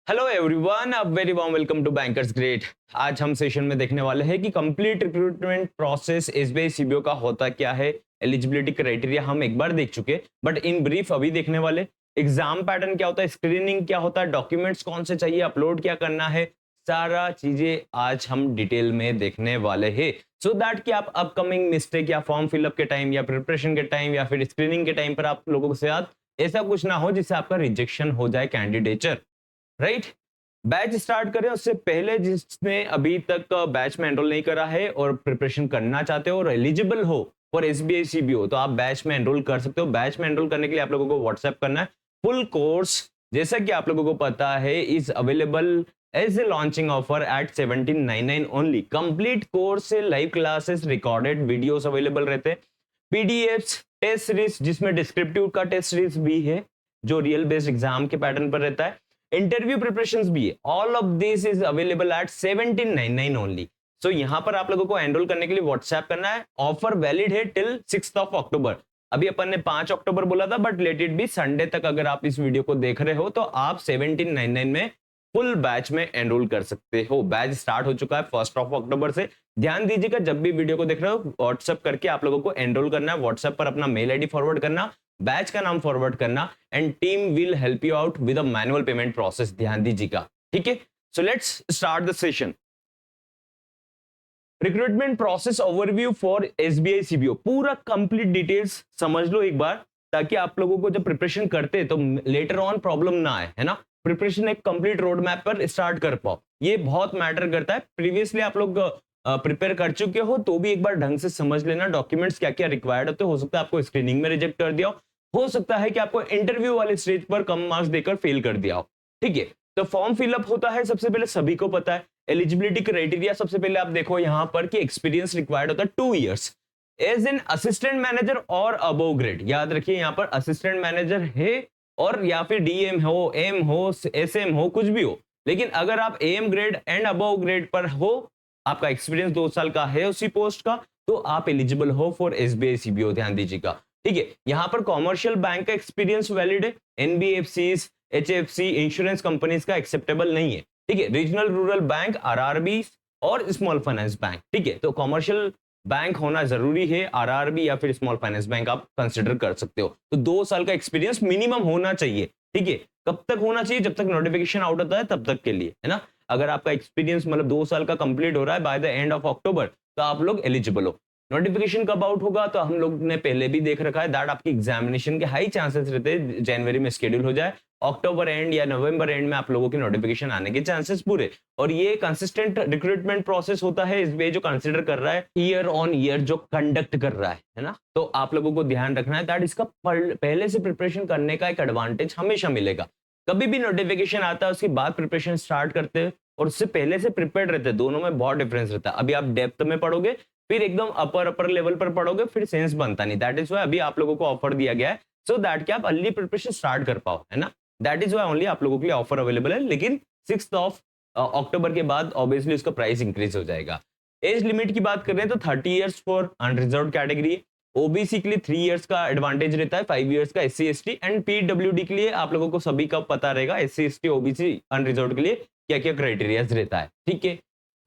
Hello everyone, a very warm welcome to bankers great. आज हम session में देखने वाले हैं कि complete recruitment process SBI CBO का होता क्या है। एलिजिबिलिटी क्राइटेरिया हम एक बार देख चुके, बट इन ब्रीफ अभी देखने वाले। एग्जाम पैटर्न क्या होता है, स्क्रीनिंग क्या होता है, डॉक्यूमेंट्स कौन से चाहिए, अपलोड क्या करना है, सारा चीजें आज हम डिटेल में देखने वाले हैं। सो दैट कि आप अपकमिंग मिस्टेक या फॉर्म फिलअप के टाइम या प्रिपरेशन के टाइम या फिर स्क्रीनिंग के टाइम पर आप लोगों के साथ ऐसा कुछ ना हो जिससे आपका रिजेक्शन हो जाए कैंडिडेचर, राइट। बैच स्टार्ट करें उससे पहले जिसने अभी तक बैच में एनरोल नहीं करा है और प्रिपरेशन करना चाहते हो और एलिजिबल हो फॉर एसबीआई सीबीओ, तो आप बैच में एनरोल कर सकते हो। बैच में एनरोल करने के लिए आप लोगों को व्हाट्सएप करना है। फुल कोर्स जैसा कि आप लोगों को पता है is available as a launching offer at 1799 only. Complete course से live classes, recorded videos available रहते हैं, पीडीएफ्स, टेस्ट सीरीज जिसमें डिस्क्रिप्टिव का टेस्ट सीरीज भी है जो रियल बेस्ड एग्जाम के पैटर्न पर रहता है, इंटरव्यू प्रिपरेशंस भी है। All of this is available at 1799 only. So यहां पर आप लोगों को एनरोल करने के लिए व्हाट्सएप करना है। ऑफर वैलिड है टिल 6 अक्टूबर। अभी अपन ने 5 अक्टूबर बोला था, but let it be Sunday तक अगर आप इस वीडियो को देख रहे हो तो आप 1799 में फुल बैच में एनरोल कर सकते हो। बैच स्टार्ट हो चुका है 1 अक्टूबर से। ध्यान दीजिएगा, जब भी वीडियो को देख रहे हो व्हाट्सएप करके आप लोगों को एनरोल करना है। व्हाट्सएप पर अपना मेल आईडी फॉरवर्ड करना, बैच का नाम फॉरवर्ड करना, and team will help you out with a manual payment process. ध्यान दीजिएगा, ठीक है। So let's start the session. Recruitment process overview for SBI CBO, पूरा कंप्लीट डिटेल्स समझ लो एक बार, ताकि आप लोगों को जब प्रिपरेशन करते तो लेटर ऑन प्रॉब्लम ना आए, है ना। प्रिपरेशन एक कंप्लीट रोड मैप पर स्टार्ट कर पाओ, ये बहुत मैटर करता है। प्रीवियसली आप लोग प्रिपेयर कर चुके हो तो भी एक बार ढंग से समझ लेना डॉक्यूमेंट्स क्या क्या रिक्वायर्ड होते हो सकता है आपको स्क्रीनिंग में रिजेक्ट कर दिया हो सकता है कि आपको इंटरव्यू वाले स्टेज पर कम मार्क्स देकर फेल कर दिया हो, ठीक है। तो फॉर्म फिलअप होता है, सबसे पहले सभी को पता है। एलिजिबिलिटी क्राइटेरिया सबसे पहले आप देखो यहां पर कि एक्सपीरियंस रिक्वायर्ड होता है 2 years as an assistant manager और अबव ग्रेड। याद रखिए यहां पर असिस्टेंट मैनेजर है और या फिर डीएम हो, एम हो, एसएम हो, कुछ भी हो, लेकिन अगर आप M grade and above grade पर हो, आपका एक्सपीरियंस 2 साल का है उसी पोस्ट का, तो आप एलिजिबल हो फॉर एसबीआई सीबीओ। ध्यान दीजिएगा, ठीक है। यहां पर कॉमर्शियल बैंक का एक्सपीरियंस वैलिड है, एनबीएफसीज, एचएफसी, इंश्योरेंस कंपनीज का एक्सेप्टेबल नहीं है, ठीक है। रीजनल रूरल बैंक, आरआरबी और स्मॉल फाइनेंस बैंक, ठीक है। तो कॉमर्शियल बैंक होना जरूरी है, आरआरबी या फिर स्मॉल फाइनेंस बैंक आप कंसिडर कर सकते हो। तो 2 साल का एक्सपीरियंस मिनिमम होना चाहिए, ठीक है। कब तक होना चाहिए, जब तक नोटिफिकेशन आउट होता है तब तक के लिए, है ना। अगर आपका एक्सपीरियंस मतलब 2 साल का कंप्लीट हो रहा है by the end of October, तो आप लोग एलिजिबल हो। नोटिफिकेशन कब आउट होगा, तो हम लोग ने पहले भी देख रखा है दैट आपकी एग्जामिनेशन के हाई चांसेस रहते हैं जनवरी में शेड्यूल हो जाए, अक्टूबर एंड या नवंबर एंड में आप लोगों की नोटिफिकेशन आने के चांसेस पूरे। और ये कंसिस्टेंट रिक्रूटमेंट प्रोसेस होता है इसमें जो कंसिडर कर रहा है ईयर ऑन ईयर जो कंडक्ट कर रहा है ना। तो आप लोगों को ध्यान रखना है दैट इसका पहले से प्रिपरेशन करने का एक एडवांटेज हमेशा मिलेगा। कभी भी नोटिफिकेशन आता है उसके बाद प्रिपरेशन स्टार्ट करते हैं और उससे पहले से प्रिपेयर्ड रहते हैं, दोनों में बहुत डिफरेंस रहता है। अभी आप डेप्थ में पढ़ोगे, फिर एकदम अपर लेवल पर पढ़ोगे, फिर सेंस बनता नहीं। दैट इज वाई अभी आप लोगों को ऑफर दिया गया है सो दैट कि आप अर्ली प्रिपरेशन स्टार्ट कर पाओ, है ना। दैट इज वाई ओनली आप लोगों के लिए ऑफर अवेलेबल है, लेकिन 6 अक्टूबर के बाद ऑब्वियसली उसका प्राइस इंक्रीज हो जाएगा। एज लिमिट की बात कर रहे हैं तो 30 years for unreserved category, OBC के लिए 3 इयर्स का एडवांटेज रहता है, 5 इयर्स का एससी एसटी एंड पीडब्ल्यूडी के लिए आप लोगों को सभी का पता रहेगा, एससी एसटी ओबीसी अनरिजर्व के लिए क्या क्या क्राइटेरियाज रहता है, ठीक है।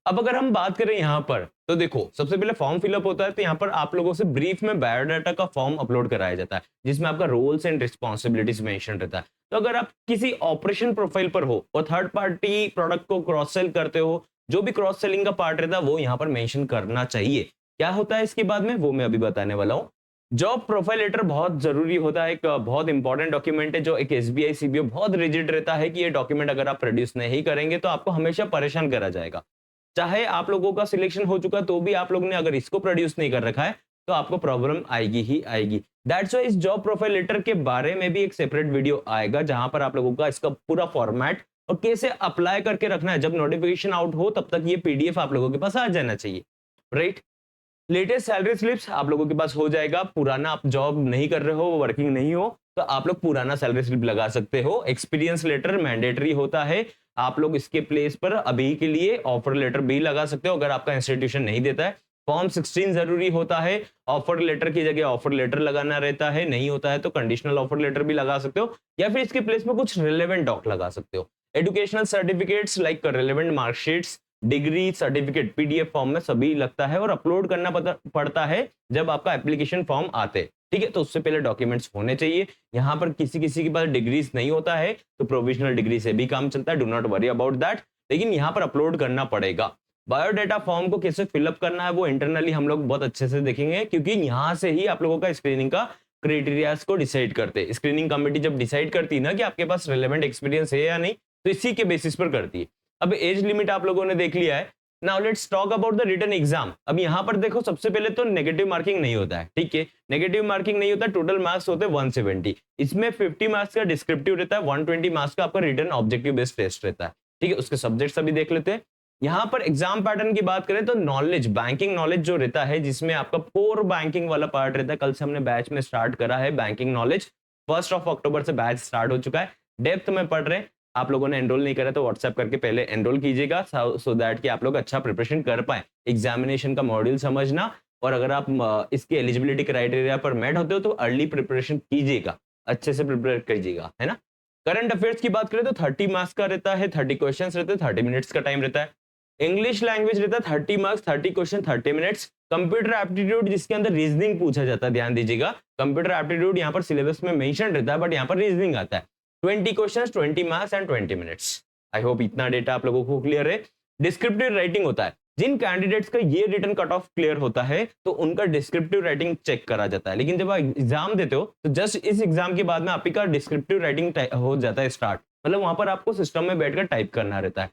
अब अगर हम बात करें यहाँ पर तो देखो सबसे पहले फॉर्म फिलअप होता है, तो यहाँ पर आप लोगों से ब्रीफ में बायोडाटा का फॉर्म अपलोड कराया जाता है जिसमें आपका रोल्स एंड रिस्पॉन्सिबिलिटीज मेंशन रहता है। तो अगर आप किसी ऑपरेशन प्रोफाइल पर हो और थर्ड पार्टी प्रोडक्ट को क्रॉस सेल करते हो, जो भी क्रॉस सेलिंग का पार्ट रहता है वो यहाँ पर मेंशन करना चाहिए। क्या होता है इसके बाद में वो मैं अभी बताने वाला हूँ। जॉब प्रोफाइल लेटर बहुत जरूरी होता है, एक बहुत इंपॉर्टेंट डॉक्यूमेंट है जो एक एसबीआई सीबीओ बहुत रिजिड रहता है कि ये डॉक्यूमेंट अगर आप प्रोड्यूस नहीं करेंगे तो आपको हमेशा परेशान करा जाएगा। चाहे आप लोगों का सिलेक्शन हो चुका तो भी आप लोगों ने अगर इसको प्रोड्यूस नहीं कर रखा है तो आपको प्रॉब्लम आएगी ही आएगी। दैट्स व्हाई इस जॉब प्रोफाइल लेटर के बारे में भी एक सेपरेट वीडियो आएगा जहां पर आप लोगों का इसका पूरा फॉर्मेट और कैसे अप्लाई करके रखना है, जब नोटिफिकेशन आउट हो तब तक ये पीडीएफ आप लोगों के पास आ जाना चाहिए, राइट। लेटेस्ट सैलरी स्लिप्स आप लोगों के पास हो जाएगा। पुराना आप जॉब नहीं कर रहे हो, वर्किंग नहीं हो, तो आप लोग पुराना सैलरी स्लिप लगा सकते हो। एक्सपीरियंस लेटर मैंडेटरी होता है, आप लोग इसके प्लेस पर अभी के लिए ऑफर लेटर भी लगा सकते हो अगर आपका इंस्टीट्यूशन नहीं देता है। फॉर्म 16 जरूरी होता है, ऑफर लेटर की जगह ऑफर लेटर लगाना रहता है, नहीं होता है तो कंडीशनल ऑफर लेटर भी लगा सकते हो या फिर इसके प्लेस में कुछ रिलेवेंट डॉक लगा सकते हो। Educational certificates like relevant marksheets, degree certificate PDF form में सभी लगता है और अपलोड करना पड़ता है जब आपका एप्लीकेशन फॉर्म आते, ठीक है। तो उससे पहले डॉक्यूमेंट्स होने चाहिए। यहाँ पर किसी किसी के पास डिग्रीज नहीं होता है तो प्रोविजनल डिग्री से भी काम चलता है, do not worry about that, लेकिन यहाँ पर अपलोड करना पड़ेगा। बायोडाटा फॉर्म को कैसे फिलअप करना है वो इंटरनली हम लोग बहुत अच्छे से देखेंगे, क्योंकि यहाँ से ही आप लोगों का स्क्रीनिंग का क्राइटेरियाज को डिसाइड करते हैं। स्क्रीनिंग कमेटी जब डिसाइड करती है ना कि आपके पास रिलेवेंट एक्सपीरियंस है या नहीं, तो इसी के बेसिस पर करती है। अब एज लिमिट आप लोगों ने देख लिया है। Now let's talk about the written exam. अब यहाँ पर देखो सबसे पहले तो नेगेटिव मार्किंग नहीं होता है, ठीक है। नेगेटिव मार्किंग नहीं होता, टोटल मार्क्स होते हैं 170। इसमें 50 मार्क्स का डिस्क्रिप्टिव रहता है, 120 मार्क्स का आपका रिटन ऑब्जेक्टिव बेस्ड टेस्ट रहता है, ठीक है। उसके सब्जेक्ट्स अभी देख लेते हैं। यहाँ पर एग्जाम पैटर्न की बात करें तो नॉलेज, बैंकिंग नॉलेज जो रहता है, जिसमें आपका कोर बैंकिंग वाला पार्ट रहता है। कल से हमने बैच में स्टार्ट करा है बैंकिंग नॉलेज, 1 अक्टूबर से बैच स्टार्ट हो चुका है। डेप्थ में पढ़ रहे हैं, आप लोगों ने एनरोल नहीं करा तो व्हाट्सएप करके पहले एनरोल कीजिएगा, सो दैट कि आप लोग अच्छा प्रिपरेशन कर पाए। एग्जामिनेशन का मॉड्यूल समझना, और अगर आप इसके एलिजिबिलिटी क्राइटेरिया पर मेट होते हो तो अर्ली प्रिपरेशन कीजिएगा, अच्छे से प्रिपेयर कीजिएगा, है ना। करंट अफेयर्स की बात करें तो 30 मार्क्स का रहता है, 30 क्वेश्चंस रहते हैं, 30 मिनट्स का टाइम रहता है। इंग्लिश लैंग्वेज रहता है 30 marks, 30 question, 30 minutes. Computer aptitude जिसके अंदर रीजनिंग पूछा जाता है, ध्यान दीजिएगा, कंप्यूटर एप्टीट्यूड यहाँ पर सिलेबस में मेंशन रहता है, बट यहाँ पर रीजनिंग आता है। 20 questions, 20 marks and 20 minutes. I hope इतना डेटा आप लोगों को क्लियर है। डिस्क्रिप्टिव राइटिंग होता है, जिन कैंडिडेट्स का ये रिटन कट ऑफ क्लियर होता है तो उनका डिस्क्रिप्टिव राइटिंग चेक करा जाता है। लेकिन जब आप एग्जाम देते हो तो जस्ट इस एग्जाम के बाद में आपका डिस्क्रिप्टिव राइटिंग हो जाता है स्टार्ट, मतलब वहां पर आपको सिस्टम में बैठकर टाइप करना रहता है।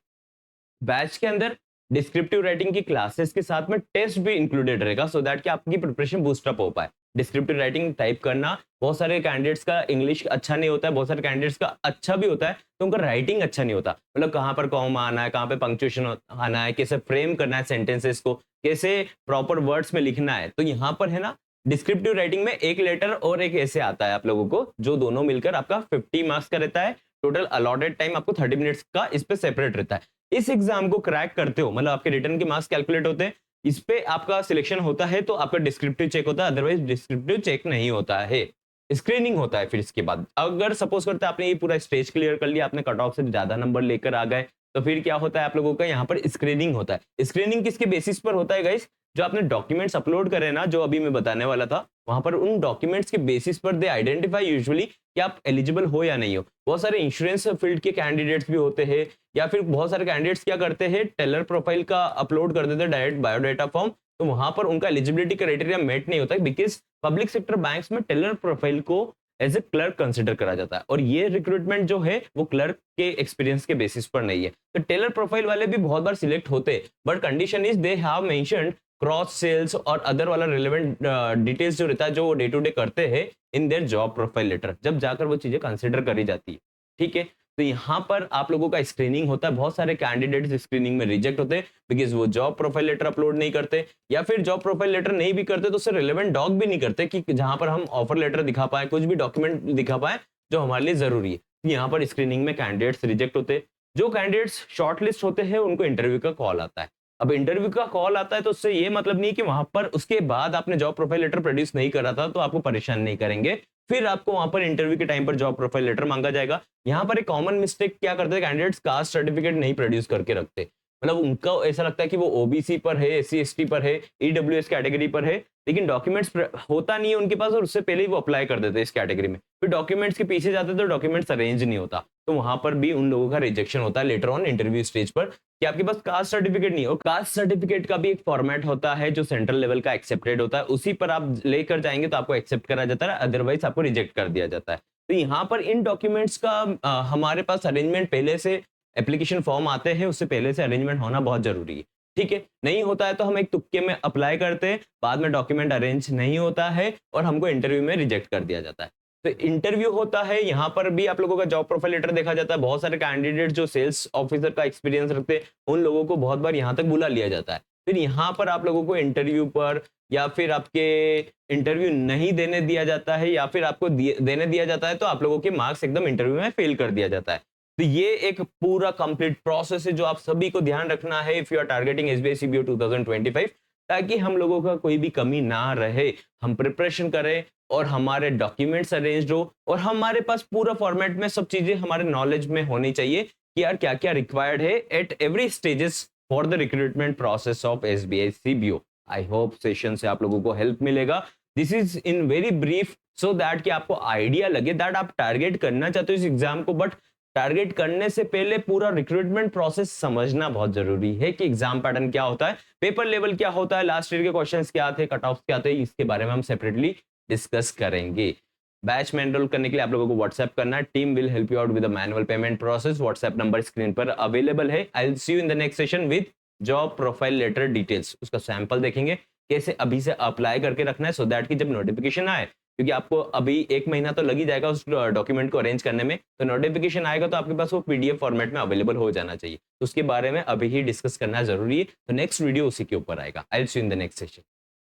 बैच के अंदर डिस्क्रिप्टिव राइटिंग की क्लासेस के साथ में टेस्ट भी इंक्लूडेड रहेगा, सो दैट कि आपकी प्रिपरेशन बूस्टअप हो पाए। डिस्क्रिप्टिव राइटिंग टाइप करना, बहुत सारे कैंडिडेट्स का इंग्लिश अच्छा नहीं होता है, बहुत सारे कैंडिडेट्स का अच्छा भी होता है तो उनका राइटिंग अच्छा नहीं होता, मतलब कहाँ पर कॉमा आना है, कहाँ पे पंक्चुएशन आना है, कैसे फ्रेम करना है सेंटेंसेस को, कैसे प्रॉपर वर्ड्स में लिखना है। तो यहाँ पर है ना, डिस्क्रिप्टिव राइटिंग में एक लेटर और एक ऐसे आता है आप लोगों को, जो दोनों मिलकर आपका 50 मार्क्स का रहता है। टोटल अलॉटेड टाइम आपको 30 मिनट्स का इस पे सेपरेट रहता है। इस एग्जाम को क्रैक करते हो, मतलब आपके रिटर्न के मार्क्स कैलकुलेट होते हैं, इस पे आपका सिलेक्शन होता है तो आपका डिस्क्रिप्टिव चेक होता है, अदरवाइज डिस्क्रिप्टिव चेक नहीं होता है, स्क्रीनिंग होता है। फिर इसके बाद अगर सपोज करते हैं आपने ये पूरा स्टेज क्लियर कर लिया, आपने कट ऑफ से ज्यादा नंबर लेकर आ गए, तो फिर क्या होता है आप लोगों का यहाँ पर स्क्रीनिंग होता है। स्क्रीनिंग किसके बेसिस पर होता है गाइस? जो आपने डॉक्यूमेंट्स अपलोड करे ना, जो अभी मैं बताने वाला था, वहां पर उन डॉक्यूमेंट्स के बेसिस पर दे आइडेंटिफाई यूजुअली कि आप एलिजिबल हो या नहीं हो। बहुत सारे इंश्योरेंस फील्ड के कैंडिडेट्स भी होते हैं, या फिर बहुत सारे कैंडिडेट्स क्या करते हैं, टेलर प्रोफाइल का अपलोड कर देते हैं डायरेक्ट बायोडाटा फॉर्म, तो वहां पर उनका एलिजिबिलिटी क्राइटेरिया मेट नहीं होता है, बिकॉज पब्लिक सेक्टर बैंक्स में टेलर प्रोफाइल को एज ए क्लर्क कंसिडर करा जाता है, और ये रिक्रूटमेंट जो है वो क्लर्क के एक्सपीरियंस के बेसिस पर नहीं है। तो टेलर प्रोफाइल वाले भी बहुत बार सिलेक्ट होते हैं, but condition is they have mentioned cross sells और अदर वाला रिलेवेंट डिटेल्स जो रहता है, जो वो डे टू डे करते हैं in their job profile letter, जब जाकर वो चीजें कंसिडर करी जाती है, ठीक है। तो यहाँ पर आप लोगों का स्क्रीनिंग होता है, बहुत सारे कैंडिडेट्स स्क्रीनिंग में रिजेक्ट होते हैं बिकॉज वो जॉब प्रोफाइल लेटर अपलोड नहीं करते, या फिर जॉब प्रोफाइल लेटर नहीं भी करते तो उससे रिलेवेंट डॉक भी नहीं करते कि जहां पर हम ऑफर लेटर दिखा पाए, कुछ भी डॉक्यूमेंट दिखा पाए जो हमारे लिए जरूरी है। यहाँ पर स्क्रीनिंग में कैंडिडेट्स रिजेक्ट होते हैं। जो कैंडिडेट्स शॉर्टलिस्ट होते हैं उनको इंटरव्यू का कॉल आता है। अब इंटरव्यू का कॉल आता है तो उससे ये मतलब नहीं कि वहां पर उसके बाद आपने जॉब प्रोफाइल लेटर प्रोड्यूस नहीं करा था तो आपको परेशान नहीं करेंगे, फिर आपको वहां पर इंटरव्यू के टाइम पर जॉब प्रोफाइल लेटर मांगा जाएगा। यहाँ पर एक कॉमन मिस्टेक क्या करते हैं कैंडिडेट्स, कास्ट सर्टिफिकेट नहीं प्रोड्यूस करके रखते, मतलब उनका ऐसा लगता है कि वो ओबीसी पर है, एससी एसटी पर है, ईडब्ल्यूएस कैटेगरी पर है, लेकिन डॉक्यूमेंट्स होता नहीं है उनके पास और उससे पहले ही वो अप्लाई कर देते हैं इस कैटेगरी में। फिर डॉक्यूमेंट्स के पीछे जाते तो डॉक्यूमेंट्स अरेंज नहीं होता, तो वहां पर भी उन लोगों का रिजेक्शन होता है लेटर ऑन इंटरव्यू स्टेज पर कि आपके पास कास्ट सर्टिफिकेट नहीं है। और कास्ट सर्टिफिकेट का भी एक फॉर्मेट होता है जो सेंट्रल लेवल का एक्सेप्टेड होता है, उसी पर आप लेकर जाएंगे तो आपको एक्सेप्ट करा जाता है, अदरवाइज आपको रिजेक्ट कर दिया जाता है। तो यहाँ पर इन डॉक्यूमेंट्स का हमारे पास अरेंजमेंट पहले से, एप्लीकेशन फॉर्म आते हैं उससे पहले से अरेंजमेंट होना बहुत जरूरी है, ठीक है। नहीं होता है तो हम एक तुक्के में अप्लाई करते हैं, बाद में डॉक्यूमेंट अरेंज नहीं होता है और हमको इंटरव्यू में रिजेक्ट कर दिया जाता है। तो इंटरव्यू होता है, यहाँ पर भी आप लोगों का जॉब प्रोफाइल लेटर देखा जाता है। बहुत सारे कैंडिडेट जो सेल्स ऑफिसर का एक्सपीरियंस रखते हैं उन लोगों को बहुत बार यहाँ तक बुला लिया जाता है, फिर यहाँ पर आप लोगों को इंटरव्यू पर या फिर आपके इंटरव्यू नहीं देने दिया जाता है, या फिर आपको देने दिया जाता है तो आप लोगों के मार्क्स एकदम इंटरव्यू में फेल कर दिया जाता है। तो ये एक पूरा कंप्लीट प्रोसेस है जो आप सभी को ध्यान रखना है if you are targeting SBI CBO 2025, ताकि हम लोगों का कोई भी कमी ना रहे, हम प्रिपरेशन करें और हमारे डॉक्यूमेंट्स अरेंज हो और हमारे पास पूरा फॉर्मेट में सब चीजें हमारे नॉलेज में होनी चाहिए कि यार क्या क्या रिक्वायर्ड है at every stages for the recruitment process of SBI CBO. I hope session से आप लोगों को हेल्प मिलेगा। This is in very brief so that कि आपको आइडिया लगे दैट आप टारगेट करना चाहते हो इस एग्जाम को, बट टारगेट करने से पहले पूरा रिक्रूटमेंट प्रोसेस समझना बहुत जरूरी है कि एग्जाम पैटर्न क्या होता है, पेपर लेवल क्या होता है, लास्ट ईयर के क्वेश्चंस क्या थे, कट ऑफ क्या थे, इसके बारे में हम सेपरेटली डिस्कस करेंगे। बैच में एनरोल करने के लिए आप लोगों को व्हाट्सएप करना है। Team will help you out with the manual payment process. WhatsApp number screen पर अवेलेबल है। I will see you in the next session with job profile letter details. उसका सैंपल देखेंगे कैसे अभी से अप्लाई करके रखना है, सो दैट कि जब नोटिफिकेशन आए, क्योंकि आपको अभी 1 महीना तो लग ही जाएगा उस डॉक्यूमेंट को अरेंज करने में, तो नोटिफिकेशन आएगा तो आपके पास वो पीडीएफ फॉर्मेट में अवेलेबल हो जाना चाहिए। तो उसके बारे में अभी ही डिस्कस करना जरूरी है। तो नेक्स्ट वीडियो उसी के ऊपर आएगा। आई will see you in the next session.